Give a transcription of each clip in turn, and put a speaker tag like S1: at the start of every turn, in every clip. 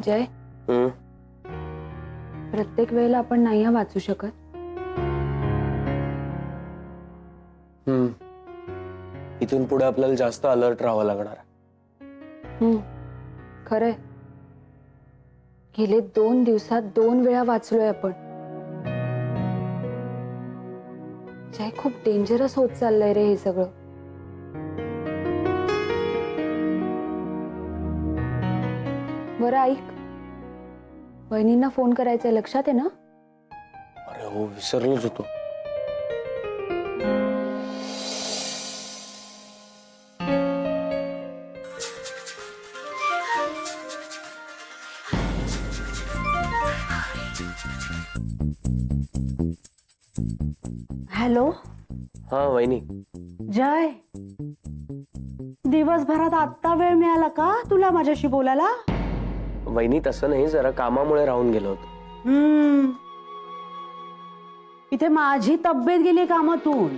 S1: जय, प्रत्येक वेळेला आपण नाही वाचू शकत.
S2: इथून पुढे आपल्याला जास्त अलर्ट राहावं लागणार.
S1: खरंय. गेले 2 दिवसात 2 वेळा वाचलोय आपण. जय, खूप डेंजरस होत चाललंय रे हे सगळं. बरं ऐक, वहिनींना फोन करायचंय, लक्षात आहे ना?
S2: अरे हो, विसरलोच होतो.
S3: हॅलो.
S2: हा वहिनी.
S3: जय, दिवसभरात आत्ता वेळ मिळाला का तुला माझ्याशी बोलायला?
S2: वहिनी तसं नाही, जरा कामामुळे राहून गेलो होतो.
S3: इथे माझी तब्येत गेली कामातून.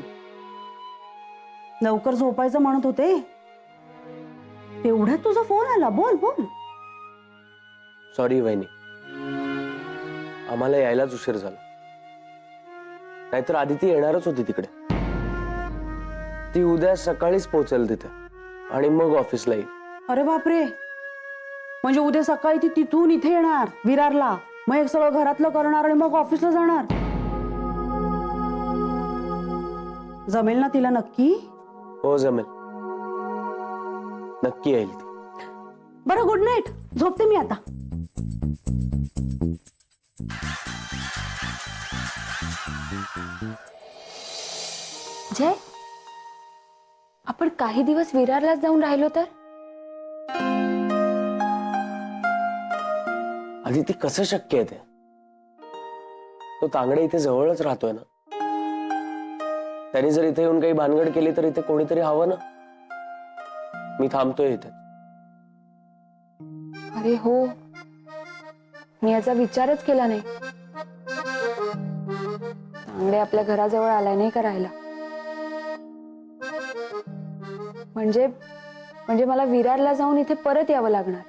S3: लवकर झोपायचं म्हणत होते, तेवढ्यात तुझा फोन आला. बोल बोल.
S2: सॉरी वहिनी, आम्हाला यायलाच उशीर झाला. नाहीतर आदिती येणारच होती तिकडे. ती उद्या सकाळीच पोहोचेल तिथे आणि मग ऑफिसला येईल.
S3: अरे बापरे, म्हणजे उद्या सकाळी ती तिथून इथे येणार विरारला, मग एक सगळं घरातलं करणार आणि मग ऑफिसला जाणार. जमेल ना तिला नक्की?
S2: हो जमेल, नक्की येईल ती.
S3: बरं, गुड नाईट. झोपते मी आता.
S1: जय, आपण काही दिवस विरारलाच जाऊन राहिलो तर?
S2: आदिती, कसं शक्य आहे ते? तो तांगडे इथे जवळच राहतोय ना. त्यांनी जर इथे येऊन काही भानगड केली तर इथे कोणीतरी हवं ना. मी थांबतोय इथे.
S1: अरे हो, मी याचा विचारच केला नाही. तांगडे आपल्या घराजवळ आलाय नाही करायला. म्हणजे मला विरारला जाऊन इथे परत यावं लागणार.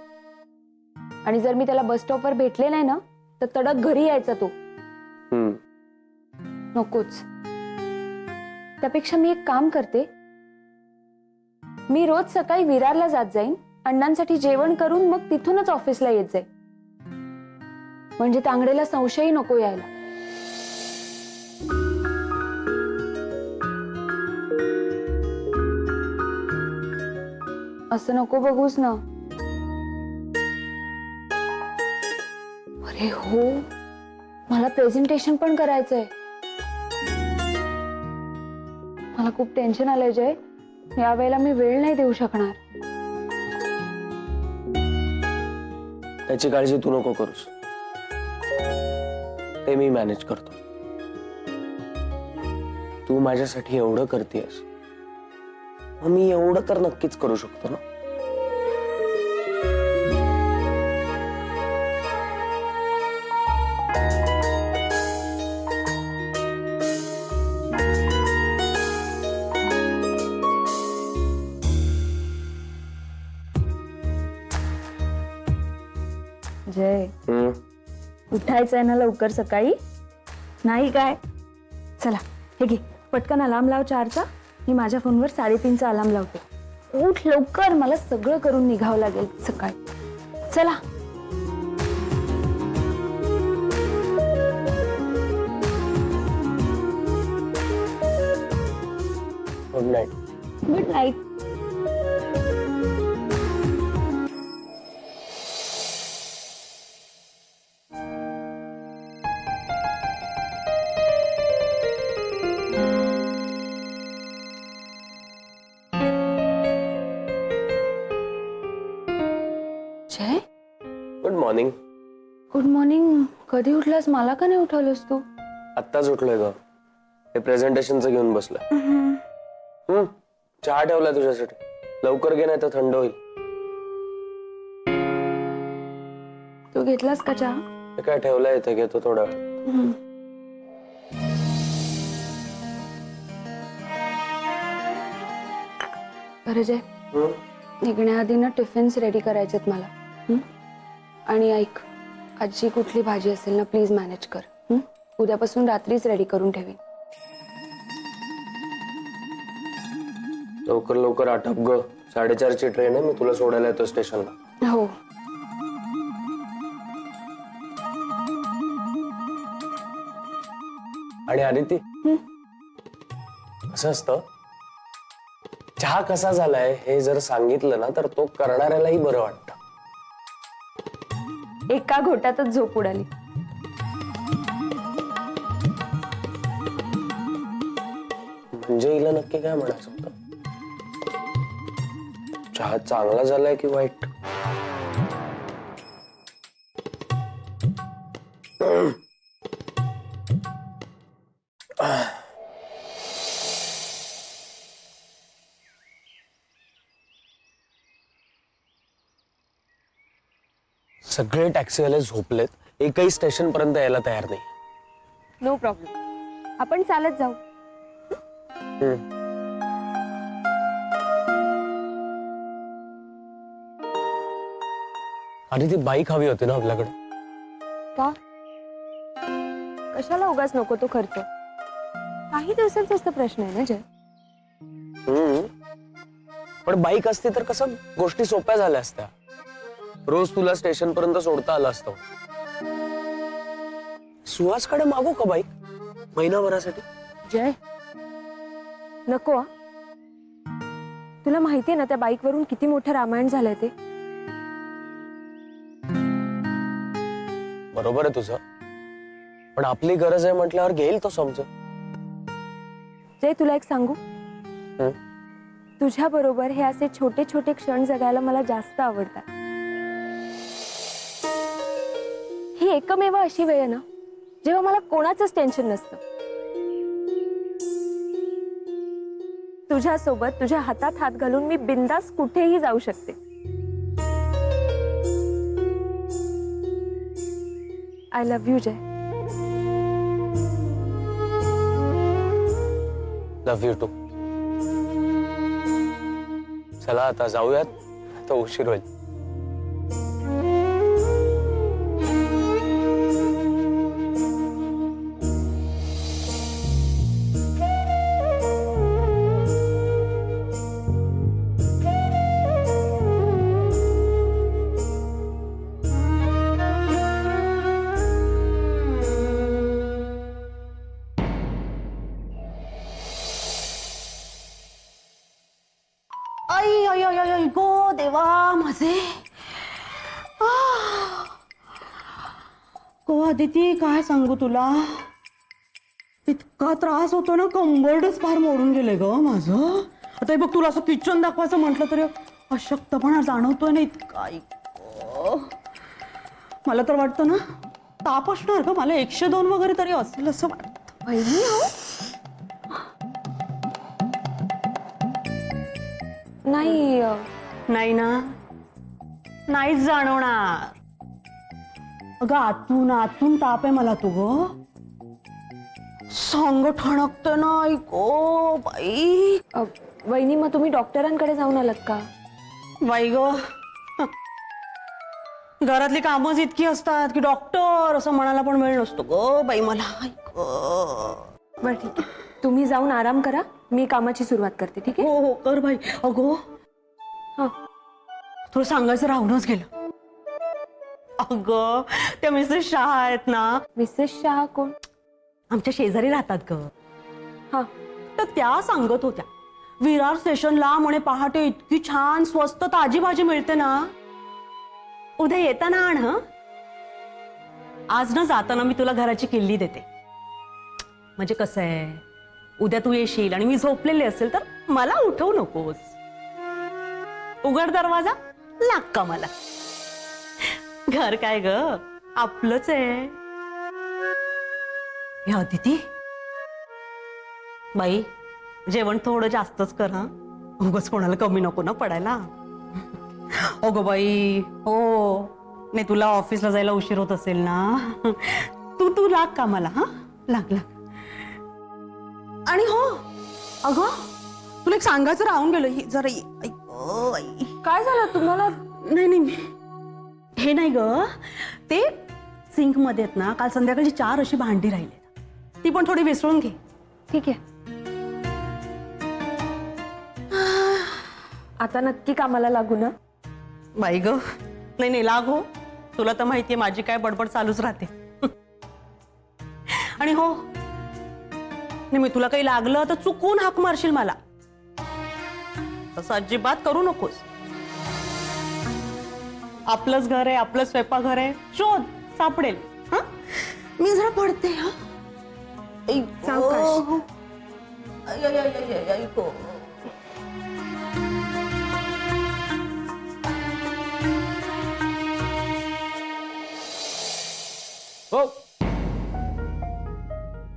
S1: आणि जर मी त्याला बस स्टॉपवर भेटले नाही ना, तर तडक घरी यायचा तो. नकोच. त्यापेक्षा मी एक काम करते, मी रोज सकाळी विरारला जात जाईन, अण्णांसाठी जेवण करून मग तिथूनच ऑफिसला येत जाईन. म्हणजे तांगडेला संशयही नको यायला. असं नको बघूस ना. अरे हो, मला प्रेझेंटेशन पण करायचंय. मला खूप टेन्शन आलंय जय. यावेळेला मी वेळ नाही देऊ शकणार.
S2: त्याची काळजी तू नको करूस, ते मी मॅनेज करतो. तू माझ्यासाठी एवढं करतेस, मी एवढं तर नक्कीच करू शकतो ना.
S1: जय, उठायचंय ना लवकर सकाळी? नाही काय? चला हे घे, पटकन अलार्म लाव 4चा. मी माझ्या फोनवर 3:30चा अलार्म लावते. उठ लवकर, मला सगळं करून निघावं लागेल सकाळी. चला.
S2: Good night.
S1: Good night. Jay,
S2: good morning.
S1: Good morning. कधी उठलास? मला का नाही उठवलंस तू?
S2: आत्ताच उठलोय ग. हे प्रेझेंटेशनचं घेऊन बसलोय. चहा ठेवलाय तुझ्यासाठी, लवकर घे नाही तर थंड होईल.
S1: तू घेतलास का चहा?
S2: हे काय ठेवलंय इथे, घेतो थोडा वेळ.
S1: बरं जय, निघण्याआधी ना टिफिन्स रेडी करायचेत मला.
S4: आणि ऐक, आजची कुठली भाजी असेल ना प्लीज मॅनेज कर. उद्यापासून रात्रीच रेडी करून ठेवीन.
S2: लवकर लवकर आटप ग. 4:30ची ट्रेन आहे. मी तुला सोडायला येतो स्टेशनला.
S4: हो.
S2: आणि आदिती, असं असतं, चहा कसा झालाय हे जर सांगितलं ना तर तो करणाऱ्यालाही बरं वाटतं.
S1: एका घोटातच झोप उडाली.
S2: म्हणजे हिला नक्की काय म्हणायचं होतं? चहा चांगला झालाय की वाईट? सगळे टॅक्सीवाले झोपलेत. एकही स्टेशन पर्यंत यायला तयार नाही.
S1: नो प्रॉब्लेम, आपण चालत जाऊ.
S2: आणि ती बाईक हवी होती ना आपल्याकडे.
S1: का? कशाला उगाच नको तो खर्च? काही दिवसांचाच तर प्रश्न आहे ना जय.
S2: पण बाईक असती तर कसं गोष्टी सोप्या झाल्या असत्या. रोज तुला स्टेशन पर्यंत सोडता आलं असतं. सुहासकडे मागू का बाईक महिनाभरासाठी?
S1: जय नको. तुला माहितीये ना त्या बाईक वरून किती मोठं रामायण झालंय ते.
S2: बरोबर आहे तुझं, पण आपली गरज आहे म्हटल्यावर घेईल तो समज.
S1: जय तुला एक सांगू, तुझ्या बरोबर हे असे छोटे छोटे क्षण जगायला मला जास्त आवडतात. ही एकमेव अशी वेळ आहे ना जेव्हा मला कोणाचंच टेन्शन नसतं. तुझ्यासोबत तुझ्या हातात हात घालून मी बिंदास कुठेही जाऊ शकते. I love you Jay.
S2: Love you too. चला आता जाऊयात, तो उशीर होईल.
S3: आई आई आई आई आई गो देवा माझे. गो आदिती, काय सांगू तुला, इतका त्रास होतो ना, कंबरच फार मोडून गेले ग माझं. आता हे बघ, तुला असं किचन दाखवायचं म्हटलं तरी अशक्तपणा जाणवतोय ना इतका. आई गं. मला तर वाटतं ना ताप असणार ग, मला 102 वगैरे तरी असेल असं वाटतं.
S1: बहिणी हो नाही.
S3: नाही ना, नाहीच जाणवणार. अगं आतून आतून ताप आहे मला तू ग. सांग ठणकत ना. ऐको बाई.
S1: वहिनी मग तुम्ही डॉक्टरांकडे जाऊन आलात का?
S3: बाई ग, घरातली कामच इतकी असतात की डॉक्टर असं म्हणायला पण वेळ नसतो ग बाई मला.
S1: बरं ठीक आहे, तुम्ही जाऊन आराम करा, मी कामाची सुरुवात करते. ठीक आहे?
S3: हो हो कर बाई. अगो
S1: हा.
S3: तुला सांगायचं राहूनच गेलं. अगं त्या मिसेस शहा आहेत ना,
S1: मिसेस शहा कोण?
S3: आमच्या शेजारी राहतात ग.
S1: हा.
S3: तर त्या सांगत होत्या विरार स्टेशनला म्हणे पहाटे इतकी छान स्वस्त ताजी भाजी मिळते ना, उद्या येताना आण. हं, आज न जाताना मी तुला घराची किल्ली देते. म्हणजे कसं आहे, उद्या तू येशील आणि मी झोपलेली असेल तर मला उठवू नकोस. उघड दरवाजा, लाग का मला. घर काय ग आपलंच आहे. ह्या अदिती बाई, जेवण थोडं जास्तच कर. हा, उगाच कोणाला कमी नको ना पडायला. अगो बाई हो, नाही तुला ऑफिसला जायला उशीर होत असेल ना, तू लाग का मला. हा लाग लाग. आणि हो अगं, तुला एक सांगायचं राहून गेलं. ही जरा
S1: काय झालं तुम्हाला?
S3: नाही नाही, हे नाही ग, ते सिंक मध्ये आहेत ना, काल संध्याकाळची 4 अशी भांडी राहिली, ती पण थोडी विसरून घे.
S4: ठीक आहे. आता नक्की कामाला लागू ना?
S3: बाई ग, नाही नाही लाग हो, तुला तर माहितीये माझी काय बडबड चालूच राहते. आणि हो, नाही मी तुला काही लागलं तर चुकून हाक मारशील मला, तसं अजिबात करू नकोस. आपलंच घर आहे, आपलं स्वयंपाकघर आहे, शोध सापडेल. हं? मी जरा पडते. हा
S4: सावकाश.
S5: हो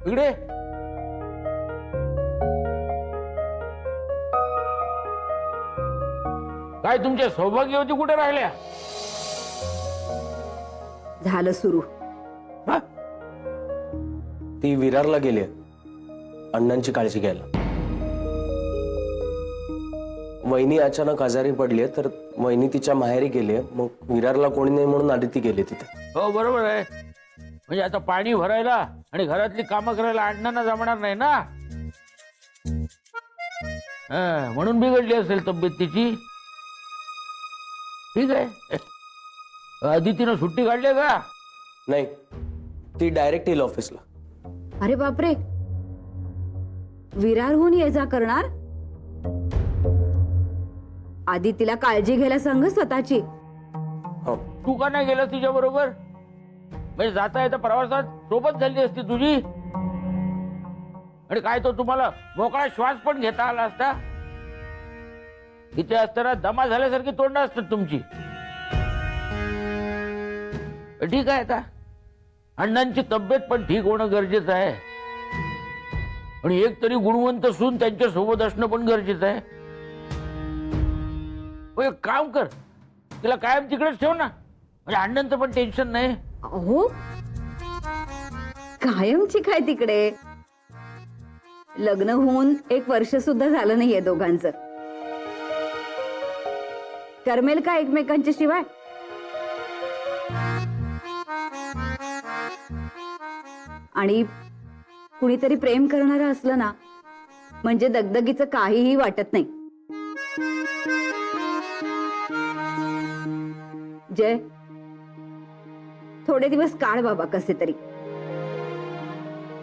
S5: इकडे काय तुमच्या सौभाग्यवती कुठे राहिल्या?
S6: झालं सुरू.
S5: हा?
S2: ती विरारला गेली अण्णांची काळजी घ्यायला. वहिनी अचानक आजारी पडली तर वहिनी तिच्या माहेरी गेली, मग विरारला कोणी नाही म्हणून आदिती गेली तिथे.
S5: हो बरोबर आहे. म्हणजे आता पाणी भरायला आणि घरातली कामं करायला अण्णांना जमणार नाही ना, म्हणून बिघडली असेल तब्येत तिची. ठीक आहे. आदितीनं सुट्टी काढली का?
S2: नाही, ती डायरेक्ट येईल ऑफिसला.
S6: अरे बापरे, विरारहून ये जा करणार? आधी तिला काळजी घ्यायला सांग स्वतःची.
S2: हो,
S5: तू का नाही गेला तिच्या बरोबर? म्हणजे जाता येता प्रवासात सोबत झाली असती तुझी, आणि काय तो तुम्हाला मोकळा श्वास पण घेता आला असता. तिथे असताना दमा झाल्यासारखी तोंड असतात तुमची. ठीक आहे, आता अण्णांची तब्येत पण ठीक होणं गरजेचं आहे, आणि एक तरी गुणवंत सून त्यांच्या सोबत असणं पण गरजेचं आहे. एक काम कर, तिला कायम तिकडेच ठेव ना, म्हणजे अण्णांचं पण टेन्शन नाही.
S6: अहो, कायमची काय तिकडे? लग्न होऊन 1 वर्ष सुद्धा झालं नाहीये दोघांचं. करमेल का एकमेकांच्या शिवाय? आणि कुणीतरी प्रेम करणारं असलं ना, म्हणजे दगदगीचं काहीही वाटत नाही. जय, थोडे दिवस काढ बाबा कसे तरी.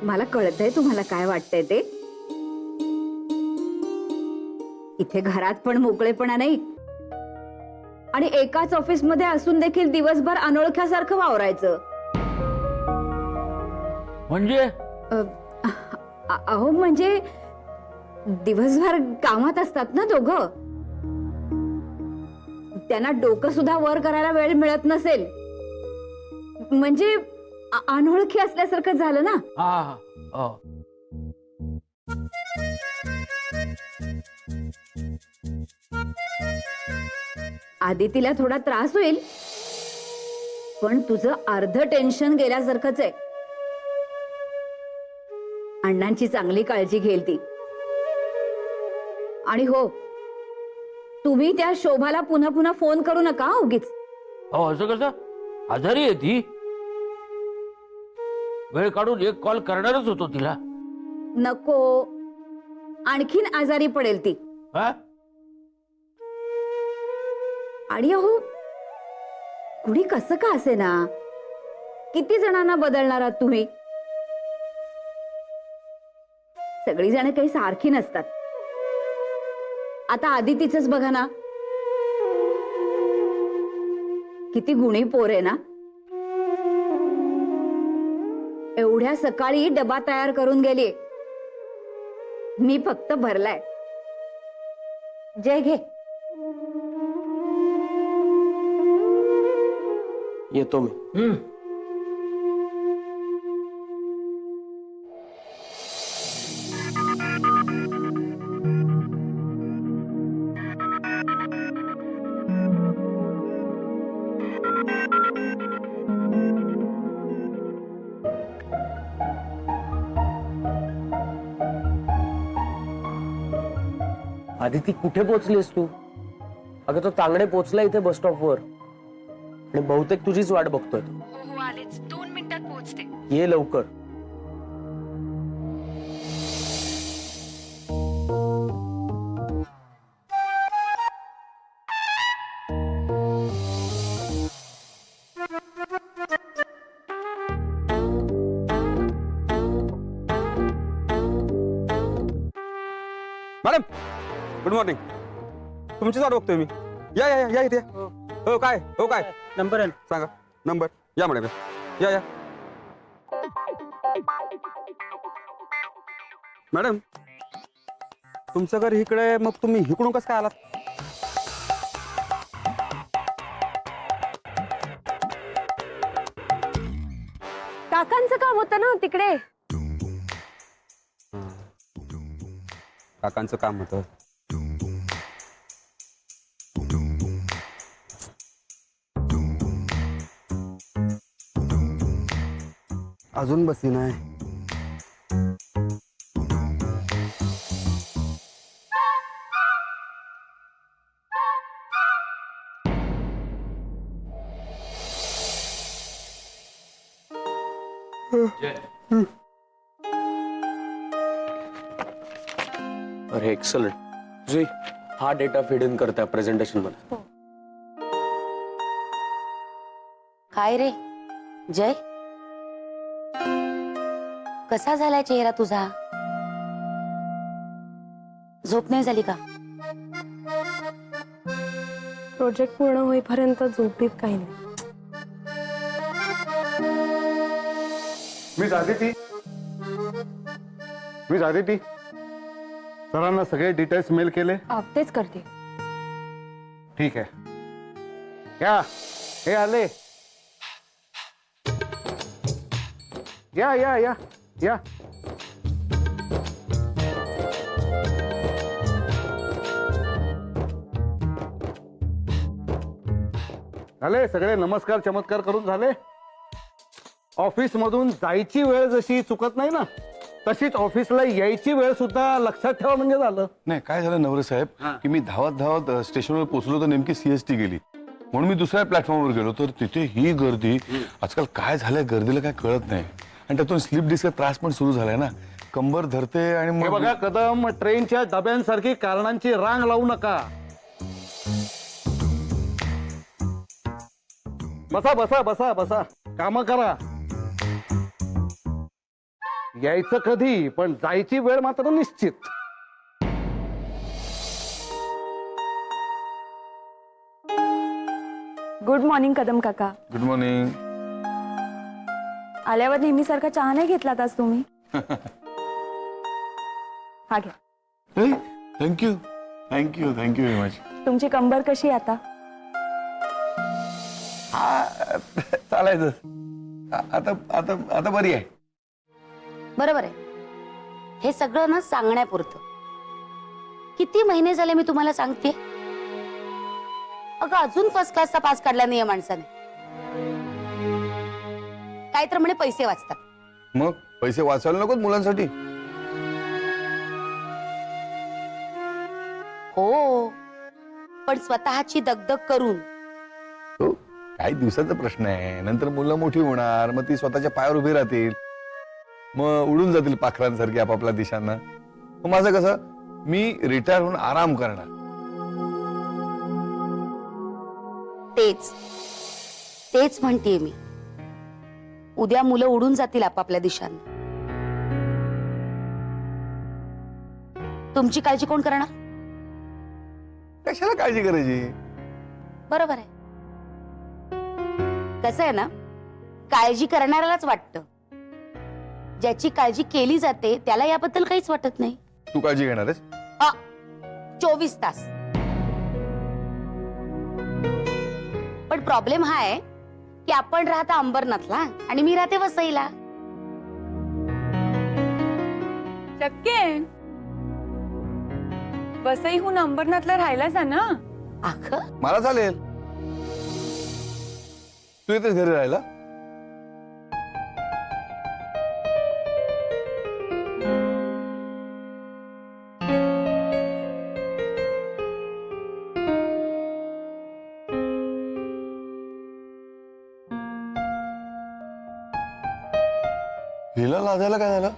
S6: मला कळतंय तुम्हाला काय वाटतंय ते. इथे घरात पण मोकळेपणा नाही, आणि एकाच ऑफिस मध्ये असून देखील दिवसभर अनोळख्यासारखं वावरायचं.
S5: म्हणजे
S6: अहो, म्हणजे दिवसभर कामात असतात ना दोघं, त्यांना डोकं सुद्धा वर करायला वेळ मिळत नसेल, म्हणजे अनोळखी असल्यासारखं झालं ना.
S5: हा हा.
S6: आदितीला थोडा त्रास होईल, पण तुझं अर्ध टेन्शन गेल्यासारखंच आहे. अण्णांची चांगली काळजी घेईल ती. आणि हो, तुम्ही त्या शोभाला पुन्हा पुन्हा फोन करू नका उगीच.
S5: अहो, असं कसं? आजारी आहे ती. वेळ काढून एक कॉल करणारच होतो तिला.
S6: नको, आणखीन आजारी पडेल ती.
S5: हा?
S6: आणि अहो, कुणी कसं का असे ना, किती जणांना बदलणार आहात तुम्ही? सगळी जण काही सारखी नसतात. आता आदितीचंच बघा ना, किती गुणी पोर आहे ना. एवढ्या सकाळी डबा तयार करून गेली, मी फक्त भरलाय. जय, घे.
S2: येतो मी. आदिती, कुठे पोहोचलीस तू? अगं, तो तांगडे पोहोचला इथे बस स्टॉपवर. आणि बहुतेक तुझीच वाट बघतोय तो.
S1: हो आलेच 2 मिनिटात पोहोचते.
S2: ये लवकर.
S7: Madam good morning. तुमचीच वाट बघतोय मी. या या या इथे. हो काय हो काय
S8: नंबर आहे
S7: सांगा नंबर. या मॅडम या या. मॅडम तुमचं घर इकडे, मग तुम्ही इकडून कसं काय आलात?
S1: काकांचं काम होतं ना तिकडे.
S7: काकांचं काम होतं. अजून बसली नाही.
S2: अरे एक्सलंट. जी हा डेटा फीड इन करता प्रेझेंटेशन मध्ये.
S9: काय रे जय, कसा झालाय चेहरा तुझा? झोप नाही झाली का?
S1: प्रोजेक्ट पूर्ण होईपर्यंत झोपीत काही नाही.
S10: मी आदिती सरांना सगळे डिटेल्स मेल केले.
S4: तेच करते.
S10: ठीक आहे. या हे आले. या या या या. झाले सगळे नमस्कार चमत्कार करून झाले. ऑफिस मधून जायची वेळ जशी चुकत नाही ना, तशीच ऑफिसला यायची वेळ सुद्धा लक्षात ठेवा म्हणजे झालं.
S11: नाही काय झालं नवरे साहेब की मी धावत धावत स्टेशनवर पोहोचलो तर नेमकी सीएसटी गेली म्हणून मी दुसऱ्या प्लॅटफॉर्मवर गेलो तर तिथे ही गर्दी. आजकाल काय झालंय गर्दीला काय कळत नाही आणि त्यातून स्लीप डिस्कचा त्रास पण सुरू झालाय ना. कंबर धरते आणि
S10: हे बघा कदम, ट्रेनच्या डब्यांसारखी कारणांची रांग लावू नका. बसा बसा बसा बसा. काम करा. यायचं कधी पण जायची वेळ मात्र निश्चित.
S1: गुड मॉर्निंग कदम काका.
S11: Good morning.
S1: आल्यावर नेहमीसारखा चहा नाही घेतलात आज तुम्ही? हा घ्या.
S11: Thank you thank you thank you very much.
S1: तुमची कंबर कशी आहे आता?
S11: चालायचं आता आता आता बरी आहे.
S9: बरोबर आहे. हे सगळं ना सांगण्यापुरतं. किती महिने झाले मी तुम्हाला सांगते. अगं अजून फर्स्ट क्लासचा पास काढला नाही या माणसाने. काय तर म्हणे पैसे वाचतात.
S11: मग पैसे वाचायला नकोत मुलांसाठी?
S9: हो पण स्वतःची दगदग करून.
S11: हो काही दिवसाचा प्रश्न आहे. नंतर मुलं मोठी होणार, मग ती स्वतःच्या पायावर उभी राहतील, मग उडून जातील पाखरांसारखी आपापल्या दिशांना. मग माझं कसं, मी रिटायर होऊन आराम करणार.
S9: तेच तेच म्हणतेय मी. उद्या मुलं उडून जातील आपापल्या दिशांना. तुमची काळजी कोण करणार?
S11: कशाला काळजी करायची?
S9: बरोबर आहे. कसं आहे ना, काळजी करणाऱ्यालाच वाटतं. ज्याची काळजी केली जाते त्याला याबद्दल काहीच वाटत नाही.
S11: तू काळजी घेणार आहेस?
S9: 24 तास. पण प्रॉब्लेम हा आहे की आपण राहता अंबरनाथला आणि मी राहते वसईला.
S1: शक्य आहे. वसईहून अंबरनाथला राहायला जा ना.
S9: अगं
S11: मला चालेल. तू येतेस घरी राहायला? हिला लाजायला काय झालं?